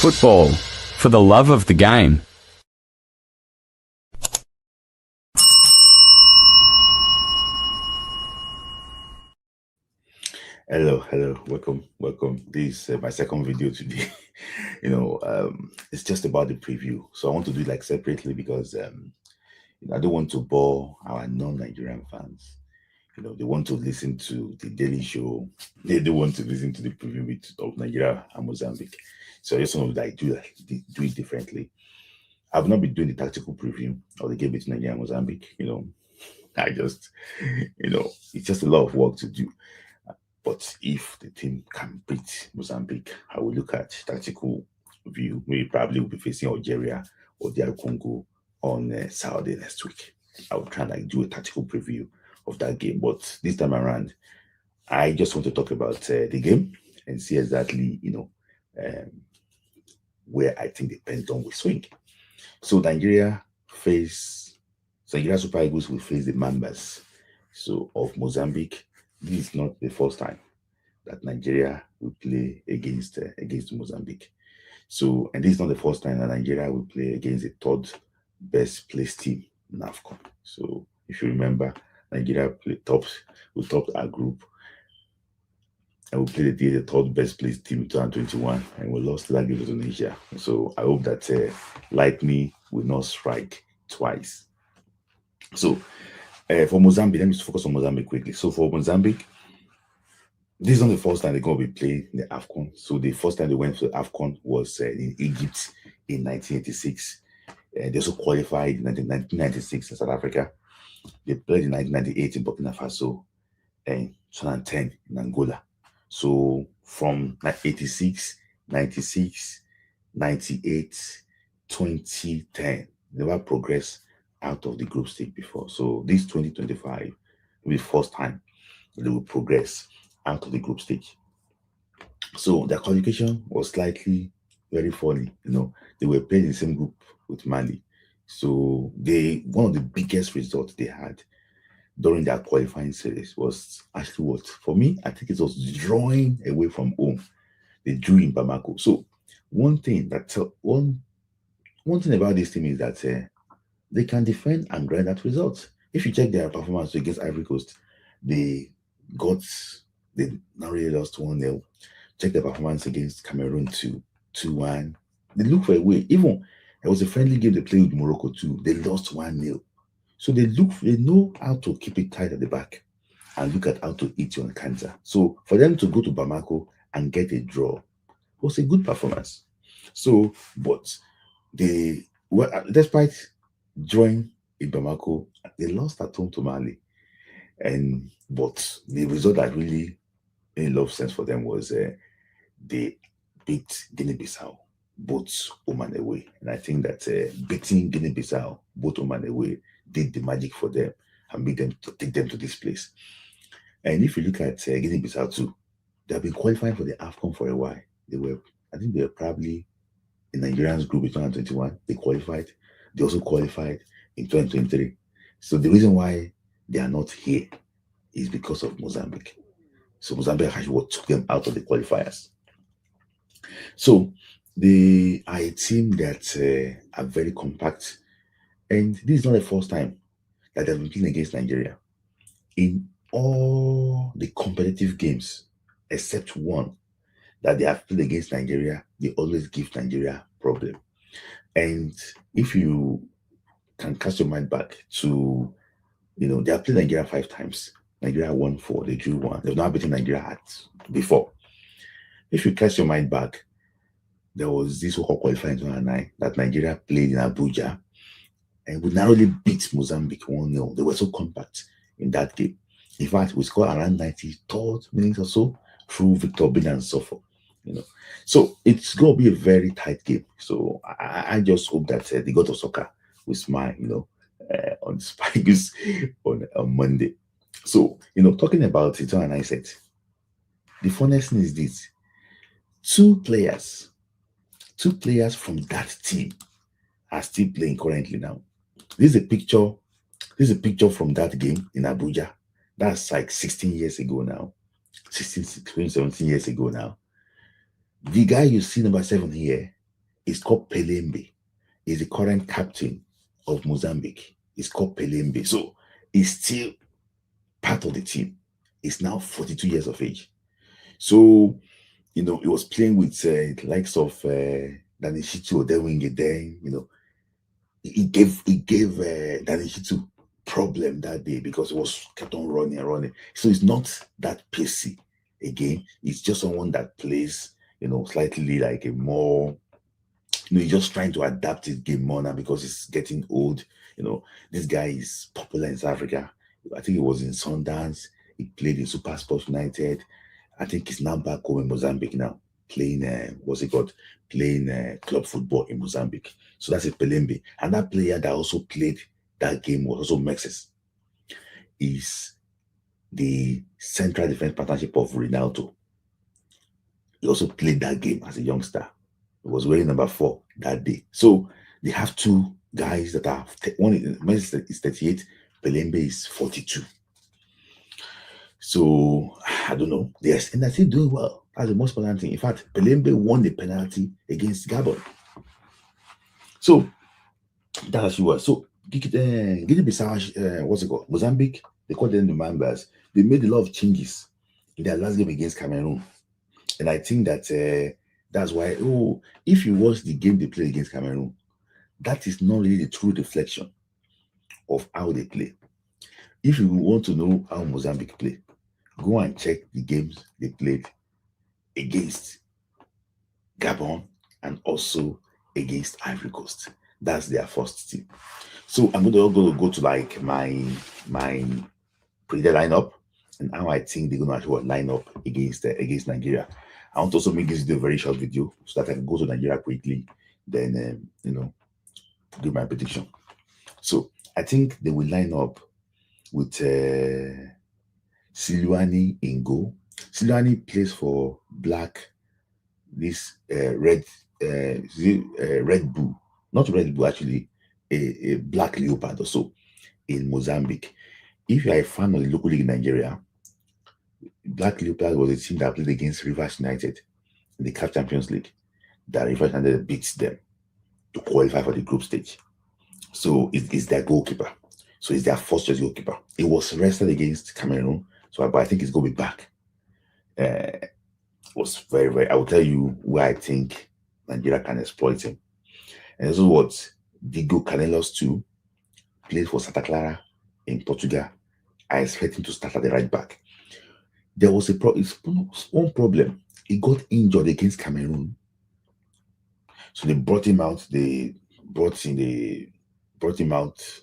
Football, for the love of the game. Hello, welcome. This is my second video today. It's just about the preview. So I want to do it like separately because I don't want to bore our non-Nigerian fans. They want to listen to the daily show. They don't want to listen to the preview of Nigeria and Mozambique. So I just want to do it differently. I've not been doing the tactical preview of the game between Nigeria and Mozambique. I just, it's just a lot of work to do. But if the team can beat Mozambique, I will look at tactical view. We probably will be facing Algeria or DR Congo on Saturday next week. I will try and do a tactical preview of that game. But this time around, I just want to talk about the game and see exactly, where I think the pendulum will swing. So Nigeria Super Eagles will face the Mambas of Mozambique. This is not the first time that Nigeria will play against Mozambique. And this is not the first time that Nigeria will play against the third best placed team in AFCON. So if you remember, Nigeria we topped our group, and we played the third best placed team in 2021, and we lost that game to Tunisia. So I hope that lightning will not strike twice. So for Mozambique, let me focus on Mozambique quickly. So for Mozambique, this is not the first time they're going to be playing the AFCON. So the first time they went to the AFCON was in Egypt in 1986. They also qualified in 1996 in South Africa. They played in 1998 in Burkina Faso and 2010 in Angola. So from 86, 96, 98, 2010, they never progressed out of the group stage before. So this 2025 will be the first time they will progress out of the group stage. So their qualification was slightly very funny. They were playing in the same group with Mali. So one of the biggest results they had during their qualifying series was actually what, for me, I think it was drawing away from home. They drew in Bamako. So one thing about this team is that they can defend and grind that result. If you check their performance against Ivory Coast, they not really lost 1-0. Check their performance against Cameroon 2-1. They look for a way. Even it was a friendly game they played with Morocco too. They lost 1-0. So they know how to keep it tight at the back and look at how to eat you on counter. So for them to go to Bamako and get a draw was a good performance. So, but despite drawing in Bamako, they lost at home to Mali. But the result that really made a lot of sense for them was they beat Guinea-Bissau, both home and away. And I think that beating Guinea-Bissau, both home and away, did the magic for them and made them to take them to this place. And if you look at Guinea-Bissau too, they have been qualifying for the AFCON for a while. They were probably in Nigerians group in 2021. They qualified. They also qualified in 2023. So the reason why they are not here is because of Mozambique. So Mozambique actually what took them out of the qualifiers. So they are a team that are very compact. And this is not the first time that they've been playing against Nigeria. In all the competitive games, except one that they have played against Nigeria, they always give Nigeria problem. And if you can cast your mind back to, they have played Nigeria 5 times. Nigeria won 4, they drew 1. They've not beaten Nigeria before. If you cast your mind back, there was this World Cup qualifying in 2009 that Nigeria played in Abuja and we narrowly beat Mozambique 1-0. They were so compact in that game. In fact, we scored around 93rd minutes or so through Victor Bin and Sofo. So it's going to be a very tight game. So I just hope that the God of soccer will smile, on the Spikes on Monday. So, talking about it, and I said, the funniest thing is this: two players from that team are still playing currently now. This is a picture from that game in Abuja. That's like 16 years ago now. 16, 17 years ago now. The guy you see number 7 here It's called Pelembe. He's the current captain of Mozambique. It's called Pelembe. So he's still part of the team. He's now 42 years of age. So, he was playing with the likes of Danny Shitu, Odewinge then, he gave Danny Shitu problem that day because he was kept on running and running. So it's not that pacey again. It's just someone that plays, slightly like a more, he's just trying to adapt his game more now because he's getting old. This guy is popular in South Africa. I think he was in Sundance. He played in Super Sports United. I think he's now back home in Mozambique now, playing what's it called? Playing club football in Mozambique. So that's a Pelembe. And that player that also played that game was also Mexis. Is the central defense partnership of Ronaldo. He also played that game as a youngster. He was wearing number 4 that day. So they have two guys that are one is 38, Pelembe is 42. So I don't know. Yes, and they're still doing well. That's the most important thing. In fact, Pelembe won the penalty against Gabon. So that's what. So Guinea-Bissau, what's it called? Mozambique, they call them the Mambas. They made a lot of changes in their last game against Cameroon. And I think that that's why, if you watch the game they played against Cameroon, that is not really the true reflection of how they play. If you want to know how Mozambique play, go and check the games they played against Gabon and also against Ivory Coast. That's their first team. So I'm going to go to like my predicted lineup and how I think they're going to actually line up against Nigeria. I want to also make this video a very short video so that I can go to Nigeria quickly, then give my prediction. So I think they will line up with Silwani in goal. Silwani plays for Red Bull, not Red Bull actually, a Black Leopard or so in Mozambique. If you are a fan of the local league in Nigeria, Black Leopard was a team that played against Rivers United in the CAF Champions League. That Rivers United beats them to qualify for the group stage. So it's their goalkeeper. So it's their first choice goalkeeper. It was rested against Cameroon, but I think it's going to be back. It was very, very. I will tell you where I think Nigeria can exploit him. And this is what Diego Canelos too plays for Santa Clara in Portugal. I expect him to start at the right back. There was one problem. He got injured against Cameroon, so they brought him out. They brought him out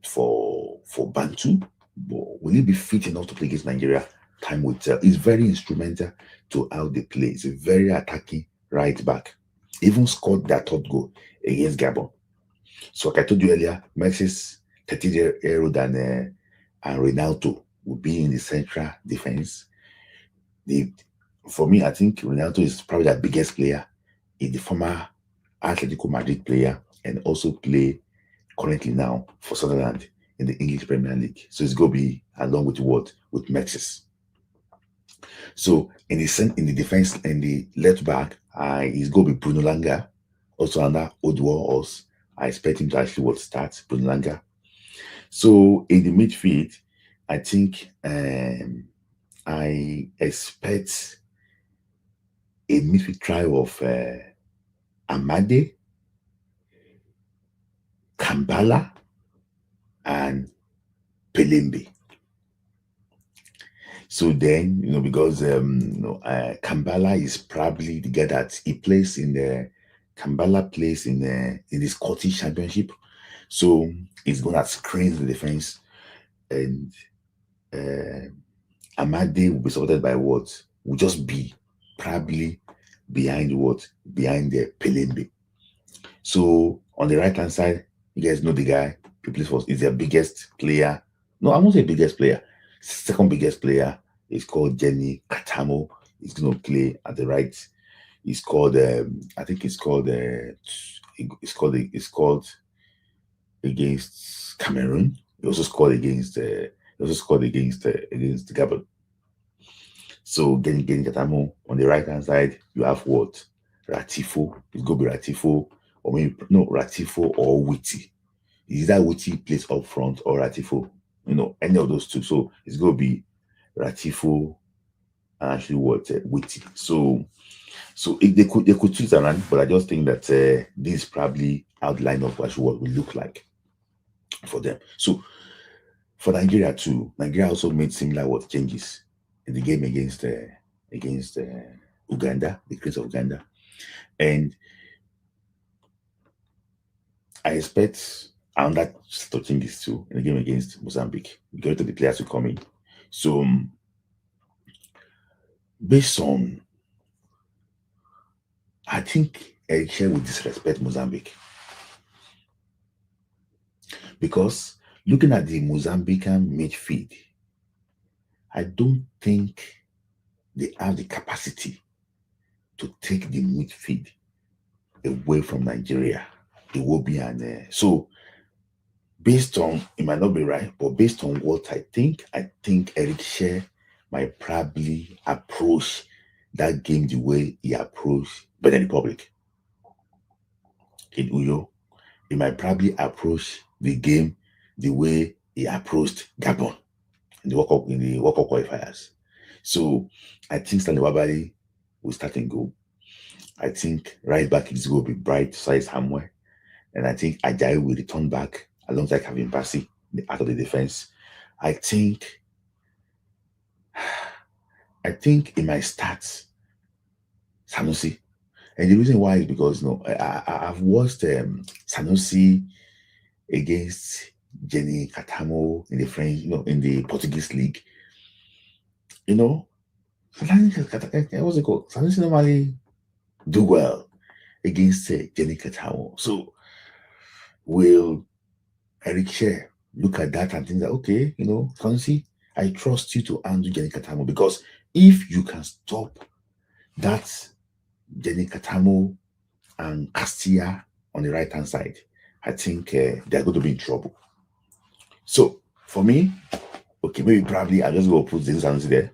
for Bantu. But will he be fit enough to play against Nigeria? Time will tell. He's very instrumental to how they play. He's a very attacking right back. Even scored their third goal against Gabon. So, like I told you earlier, Mexis 30-year-old and Ronaldo will be in the central defense. For me, I think Ronaldo is probably the biggest player in the former Atletico Madrid player and also play currently now for Sunderland in the English Premier League. So it's going to be along with Mexis. So in the defense, in the left back, it's going to be Bruno Langa, also under Odwo. I expect him to actually start Bruno Langa. So in the midfield, I think I expect a midfield trio of Amade, Kambala, and Pelembe. So then, because Kambala is probably the guy that he plays in the Kambala plays in the Scottish Championship, so he's gonna screen the defense, and Amade will be supported by what will just be probably behind the Pelembe. So on the right hand side, you guys know the guy who plays for is their biggest player. No, I won't say biggest player. Second biggest player is called Jenny Katamo. He's going to play at the right. It's called I think it's called against Cameroon. He also scored against Gabon. So getting Katamo on the right hand side, you have what? Ratifo. It's going to be Ratifo, or maybe no Ratifo or Witty. Is that Witty plays up front or Ratifo? Any of those two. So it's going to be Ratifo and actually Witty. So if they could choose around, but I just think that this probably outline of actually what will look like for them. So for Nigeria too, Nigeria also made similar changes in the game against Uganda, the case of Uganda, and I expect another set of changes too in the game against Mozambique because of the players who come in. So based on, I think Eric Shea will disrespect Mozambique because looking at the Mozambican midfield, I don't think they have the capacity to take the midfield away from Nigeria. It will be so based on, it might not be right, but based on what I think Eric Shea might probably approach that game the way he approached Benin Republic in Uyo. He might probably approach the game the way he approached Gabon in the World Cup qualifiers. So I think Stanley Wabali will start and go. I think right back is going to be Bright Size Hamwe. And I think Ajayi will return back alongside Kevin Bassey, out of the defense. I think it might start Sanusi. And the reason why is because I've watched Sanusi against Jenny Katamo in the French, in the Portuguese league. What's it called? Sanusi normally do well against Jenny Katamo. So will Eric Shea look at that and think that, okay, Sanusi, I trust you to handle Jenny Katamo, because if you can stop that Jenny Katamo and Castilla on the right hand side, I think they're going to be in trouble. So for me, okay, maybe probably I'll just go put this Sanusi there.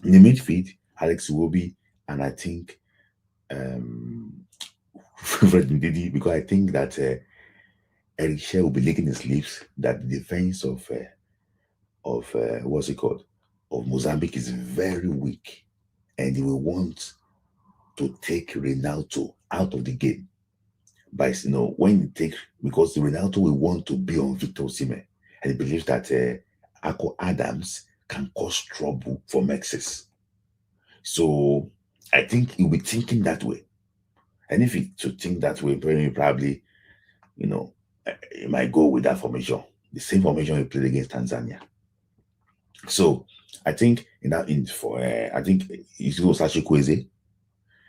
In the midfield, Alex Iwobi, and I think Fred Ndidi, because I think that Eric Shea will be licking his lips that the defense of what's it called, of Mozambique is very weak, and he will want to take Ronaldo out of the game by when you take, because Ronaldo will want to be on Victor Osimhen, and he believes that Ako Adams can cause trouble for Mexis. So I think he'll be thinking that way, and if he to think that way, probably he might go with that formation, the same formation he played against Tanzania. So I think I think he's going to start Chukwueze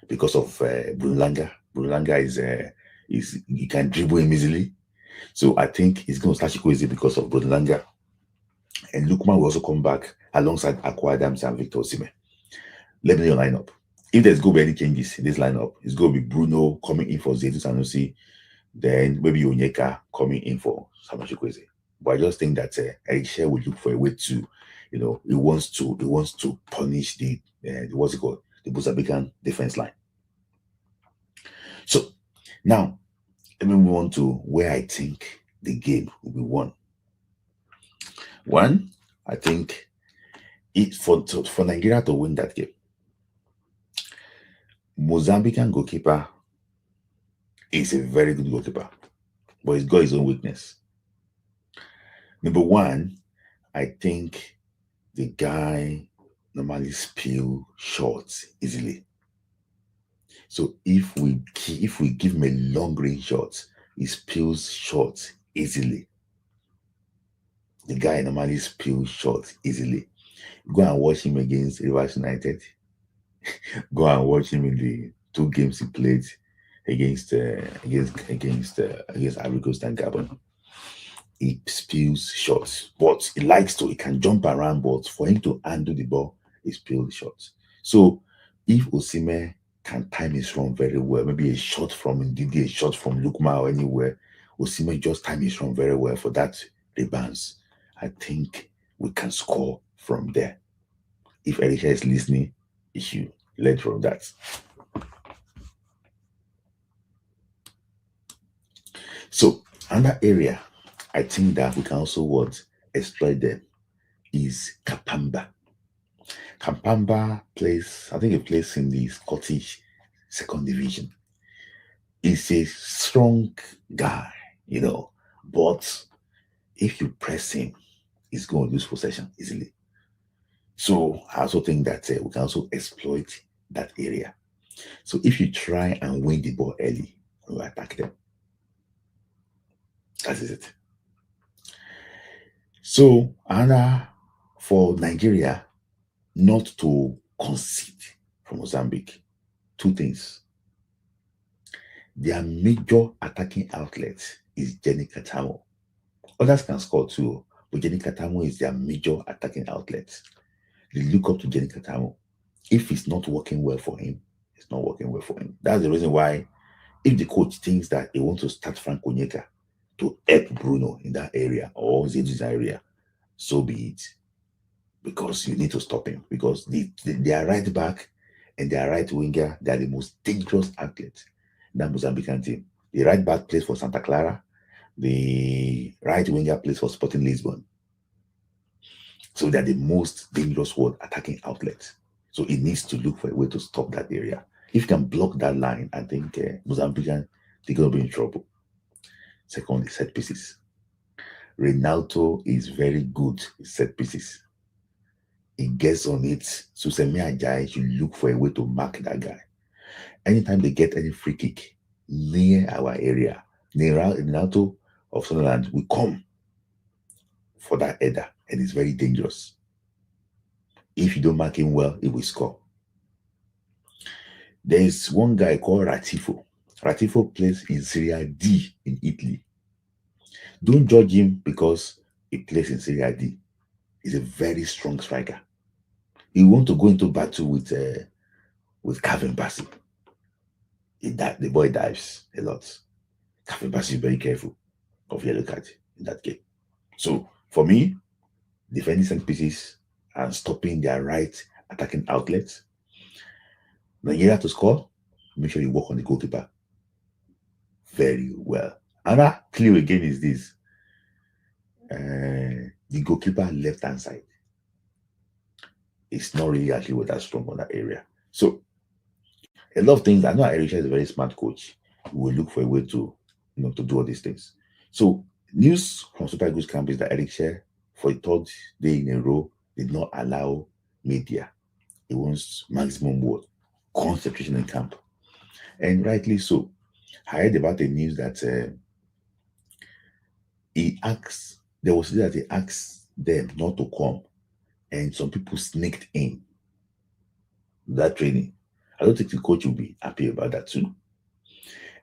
because of Bruno Langa. Bruno Langa is he can dribble him easily. So I think he's going to start Chukwueze because of Bruno Langa. And Lukman will also come back alongside Akwa Adams and Victor Osimhen. Let me know your lineup. If there's going to be any changes in this lineup, it's going to be Bruno coming in for Zaidu Sanusi, then maybe Onyeka coming in for Samuel Chukwueze. But I just think that Eric Shea will look for a way to, he wants to punish the what's it called, the Mozambican defense line. So now let me move on to where I think the game will be won. One, I think for Nigeria to win that game, Mozambican goalkeeper is a very good goalkeeper, but he's got his own weakness. Number one, I think the guy normally spills shots easily. So if we give him a long range shot, he spills shots easily. The guy normally spills shots easily. Go and watch him against Rivers United. Go and watch him in the 2 games he played against Ivory Coast and Gabon. He spills shots, but he can jump around, but for him to handle the ball, he spills shots. So if Osimhen can time his run very well, maybe a shot from Ndidi, a shot from Lukman or anywhere, Osimhen just time his run very well for that rebounds, I think we can score from there. If Eric is listening, he should learn from that. Another area I think that we can also exploit them is Kapamba. Kapamba plays, I think he plays in the Scottish second division. He's a strong guy, but if you press him, he's going to lose possession easily. So I also think that we can also exploit that area. So if you try and win the ball early, you attack them. That is it. So, and for Nigeria not to concede from Mozambique, two things. Their major attacking outlet is Jenny Katamo. Others can score too, but Jenny Katamo is their major attacking outlet. They look up to Jenny Katamo. If it's not working well for him, it's not working well for him. That's the reason why, if the coach thinks that he wants to start Frank Onyeka to help Bruno in that area or Zed's area, so be it. Because you need to stop him. Because their right back and their right winger, they are the most dangerous athletes in that Mozambican team. The right back plays for Santa Clara. The right winger plays for Sporting Lisbon. So they're the most dangerous attacking outlets. So it needs to look for a way to stop that area. If you can block that line, I think Mozambican, they're going to be in trouble. Secondly, set pieces. Ronaldo is very good with set pieces. He gets on it. So Semi Ajayi should look for a way to mark that guy. Anytime they get any free kick near our area, Ronaldo of Sunderland will come for that header, and it's very dangerous. If you don't mark him well, he will score. There is one guy called Ratifo. Ratifo plays in Serie D in Italy. Don't judge him because he plays in Serie D. He's a very strong striker. He wants to go into battle with Calvin Bassey. The boy dives a lot. Calvin Bassey is very careful of yellow card in that game. So for me, defending set pieces and stopping their right attacking outlets. Nigeria to score, make sure you work on the goalkeeper very well. Another clue again is this. The goalkeeper left-hand side. It's not really actually that strong on that area. So a lot of things. I know Erisha is a very smart coach. He will look for a way to, to do all these things. So news from Super Eagles camp is that Erisha, for the third day in a row, did not allow media. He wants maximum concentration in camp, and rightly so. I heard about the news that he asked them not to come, and some people sneaked in that training. I don't think the coach will be happy about that too.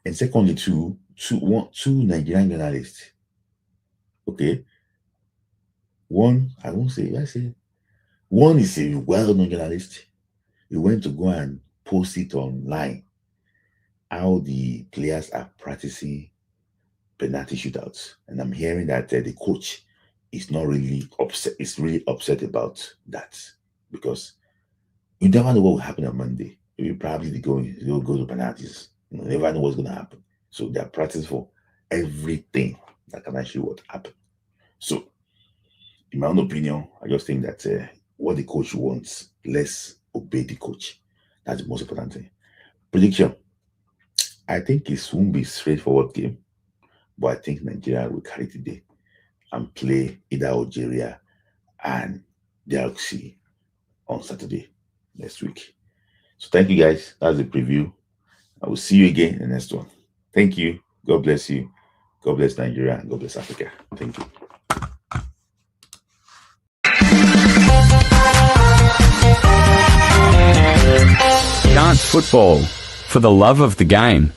And secondly, two Nigerian journalists. Okay. One, I won't say, one is a well-known journalist. He went to go and post it online how the players are practicing penalty shootouts. And I'm hearing that the coach is not really upset. Is really upset about that because you never know what will happen on Monday. You probably go to penalties. You never know what's going to happen. So they're practicing for everything that can actually happen. So, in my own opinion, I just think that what the coach wants, let's obey the coach. That's the most important thing. Prediction. I think it won't be a straightforward game, but I think Nigeria will carry today and play either Algeria and DRC on Saturday next week. So thank you guys. That's the preview. I will see you again in the next one. Thank you. God bless you. God bless Nigeria and God bless Africa. Thank you. Dance football. For the love of the game.